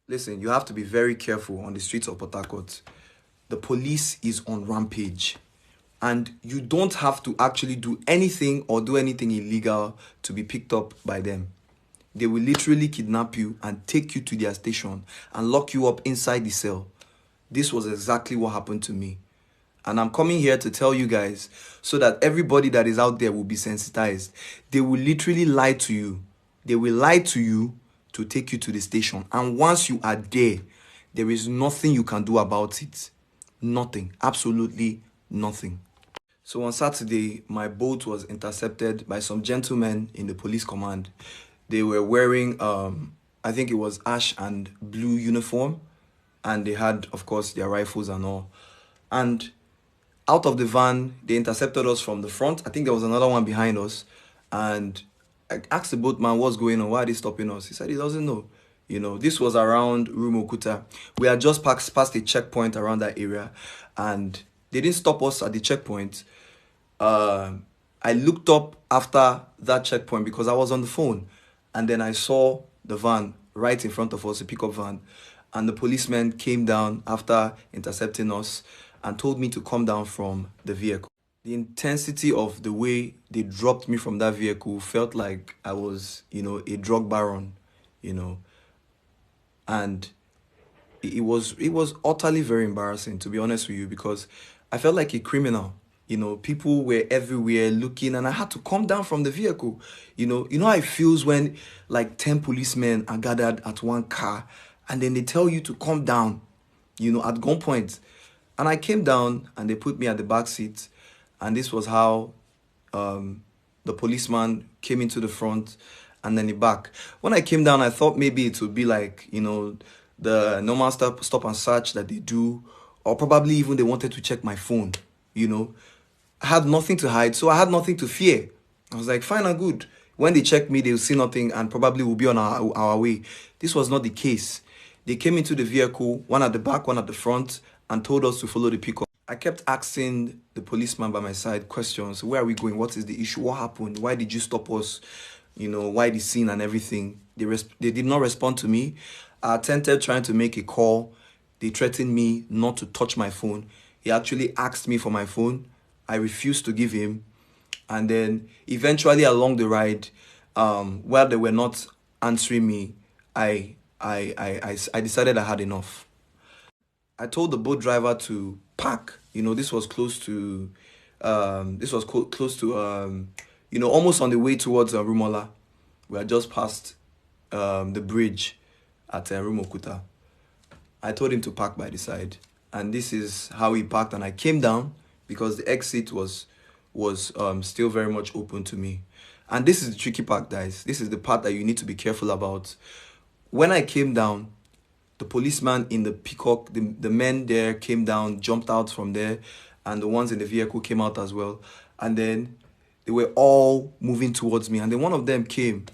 Listen, you have to be very careful on the streets of Port Harcourt. The police is on rampage. And you don't have to actually do anything or do anything illegal to be picked up by them. They will literally kidnap you and take you to their station and lock you up inside the cell. This was exactly what happened to me. And I'm coming here to tell you guys so that everybody that is out there will be sensitized. They will literally lie to you. They will lie to you to take you to the station. And once you are there is nothing you can do about it. Nothing. Absolutely nothing. So on Saturday, my boat was intercepted by some gentlemen in the police command. They were wearing, I think it was ash and blue uniform. And they had, of course, their rifles and all. And out of the van, they intercepted us from the front. I think there was another one behind us. And I asked the boatman what's going on. Why are they stopping us? He said he doesn't know. You know, this was around Rumokuta. We had just passed a checkpoint around that area. And they didn't stop us at the checkpoint. I looked up after that checkpoint because I was on the phone. And then I saw the van right in front of us, a pickup van. And the policeman came down after intercepting us and told me to come down from the vehicle. The intensity of the way they dropped me from that vehicle felt like I was, a drug baron, And it was utterly very embarrassing, to be honest with you, because I felt like a criminal. People were everywhere looking, and I had to come down from the vehicle. You know how it feels when like 10 policemen are gathered at one car, and then they tell you to come down, at gunpoint. And I came down, and they put me at the back seat, and this was how the policeman came into the front, and then the back. When I came down, I thought maybe it would be like, the normal stop and search that they do, or probably even they wanted to check my phone, I had nothing to hide, so I had nothing to fear. I was like, fine and good. When they check me, they'll see nothing and probably will be on our way. This was not the case. They came into the vehicle, one at the back, one at the front, and told us to follow the pickup. I kept asking the policeman by my side questions. Where are we going? What is the issue? What happened? Why did you stop us? Why the scene and everything? They did not respond to me. I attempted trying to make a call. They threatened me not to touch my phone. He actually asked me for my phone. I refused to give him. And then eventually along the ride, while they were not answering me, I decided I had enough. I told the boat driver to park. This was close to, almost on the way towards Rumola. We had just passed the bridge at Rumokuta. I told him to park by the side. And this is how he parked. And I came down because the exit was still very much open to me. And this is the tricky part, guys. This is the part that you need to be careful about. When I came down, the policeman in the peacock, the men there came down, jumped out from there, and the ones in the vehicle came out as well. And then they were all moving towards me. And then one of them came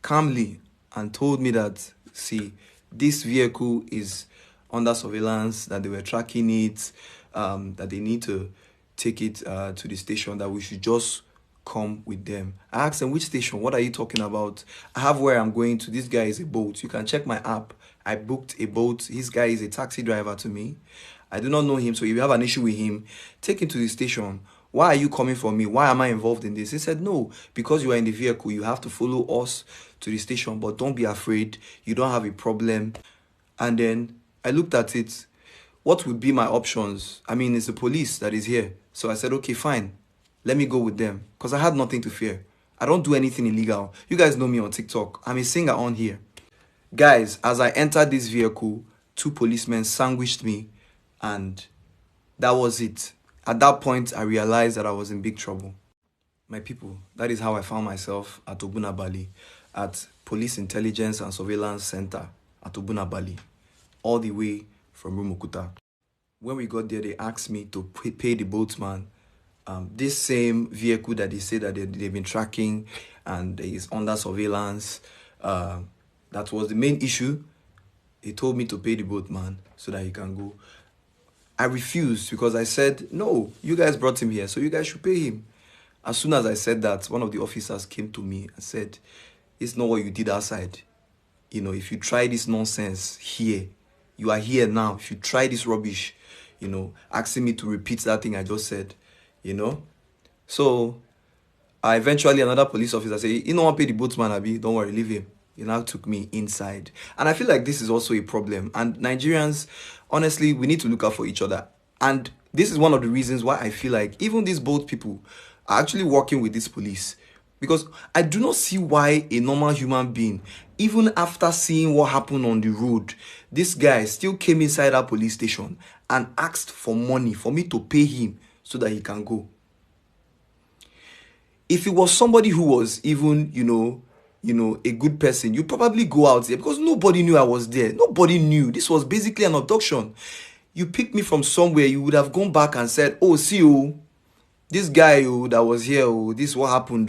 calmly and told me that, see, this vehicle is under surveillance, that they were tracking it, that they need to take it to the station, that we should just come with them. I asked them, which station? What are you talking about? I have where I'm going to. This guy is a boat. You can check my app. I booked a boat. This guy is a taxi driver to me. I do not know him, so if you have an issue with him, take him to the station. Why are you coming for me? Why am I involved in this? He said, no, because you are in the vehicle, you have to follow us to the station, but don't be afraid. You don't have a problem. And then I looked at it. What would be my options? I mean, it's the police that is here. So I said, okay, fine. Let me go with them. Because I had nothing to fear. I don't do anything illegal. You guys know me on TikTok. I'm a singer on here. Guys, as I entered this vehicle, 2 policemen sandwiched me. And that was it. At that point, I realized that I was in big trouble. My people, that is how I found myself at Obunabali, at Police Intelligence and Surveillance Center at Obunabali, all the way from Rumukuta. When we got there, they asked me to pay the boatman this same vehicle that they say that they've been tracking and is under surveillance. That was the main issue. They told me to pay the boatman so that he can go. I refused because I said, no, you guys brought him here, so you guys should pay him. As soon as I said that, one of the officers came to me and said, it's not what you did outside. you know, if you try this nonsense here, you are here now. If you try this rubbish, you know, asking me to repeat that thing I just said, you know. So eventually another police officer said, you know what, pay the boatman, Abi, don't worry, leave him. He now took me inside. And I feel like this is also a problem. And Nigerians, honestly, we need to look out for each other. And this is one of the reasons why I feel like even these boat people are actually working with this police. Because I do not see why a normal human being, even after seeing what happened on the road, this guy still came inside our police station and asked for money for me to pay him so that he can go. If it was somebody who was even, you know, a good person, you probably go out there, because nobody knew I was there. Nobody knew. This was basically an abduction. You picked me from somewhere, you would have gone back and said, oh, see you, this guy that was here, this is what happened,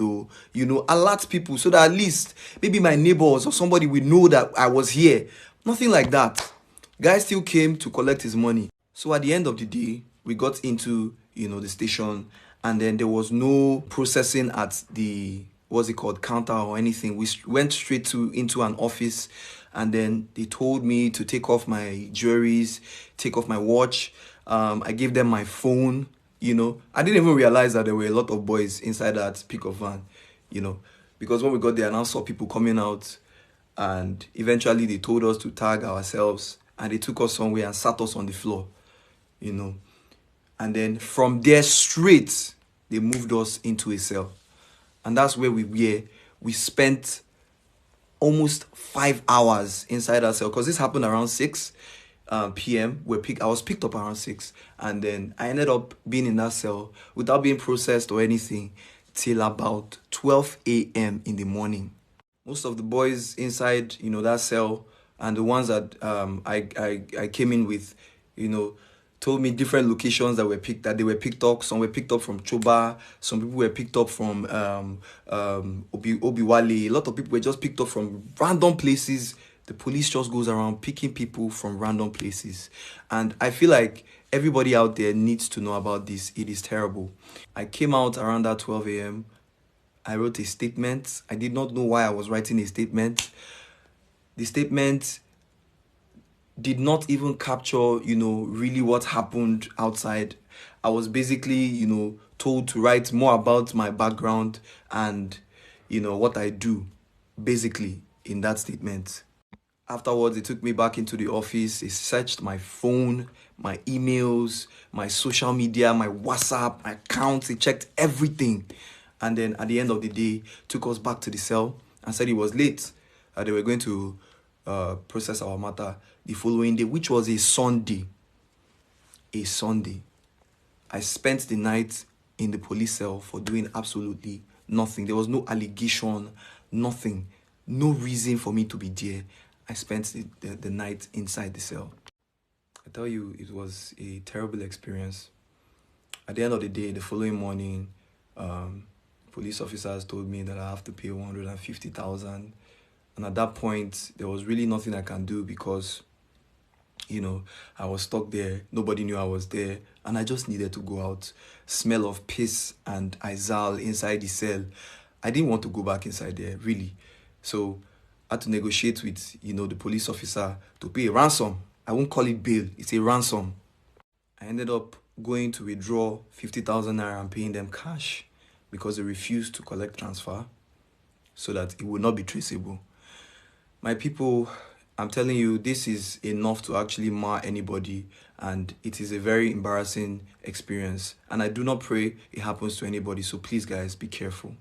you know, alert people so that at least maybe my neighbors or somebody would know that I was here. Nothing like that. Guy still came to collect his money. So at the end of the day, we got into, you know, the station, and then there was no processing at the, what's it called, counter or anything. We went straight into an office, and then they told me to take off my jewelries, take off my watch. I gave them my phone, you know. I didn't even realize that there were a lot of boys inside that pickup van, you know, because when we got there, I now saw people coming out, and eventually they told us to tag ourselves, and they took us somewhere and sat us on the floor, you know. And then from there straight, they moved us into a cell. And that's where we were. We spent almost 5 hours inside that cell, because this happened around 6 p.m. I was picked up around 6. And then I ended up being in that cell without being processed or anything till about 12 a.m. in the morning. Most of the boys inside, you know, that cell, and the ones that I came in with, you know, told me different locations that they were picked up. Some were picked up from Choba. Some people were picked up from Obiwale. A lot of people were just picked up from random places. The police just goes around picking people from random places. And I feel like everybody out there needs to know about this. It is terrible. I came out around that 12 a.m. I wrote a statement. I did not know why I was writing a statement. The statement did not even capture, you know, really what happened outside. I was basically, you know, told to write more about my background and, you know, what I do, basically, in that statement. Afterwards, they took me back into the office. They searched my phone, my emails, my social media, my WhatsApp, my accounts. They checked everything. And then at the end of the day, took us back to the cell and said it was late. They were going to process our matter the following day, which was a Sunday. A Sunday. I spent the night in the police cell for doing absolutely nothing. There was no allegation, nothing. No reason for me to be there. I spent the night inside the cell. I tell you, it was a terrible experience. At the end of the day, the following morning, police officers told me that I have to pay 150,000. And at that point, there was really nothing I can do because, you know, I was stuck there. Nobody knew I was there. And I just needed to go out. Smell of piss and Izal inside the cell. I didn't want to go back inside there, really. So I had to negotiate with, you know, the police officer to pay a ransom. I won't call it bail. It's a ransom. I ended up going to withdraw 50,000 naira and paying them cash because they refused to collect transfer so that it would not be traceable. My people, I'm telling you, this is enough to actually mar anybody, and it is a very embarrassing experience. And I do not pray it happens to anybody, so please, guys, be careful.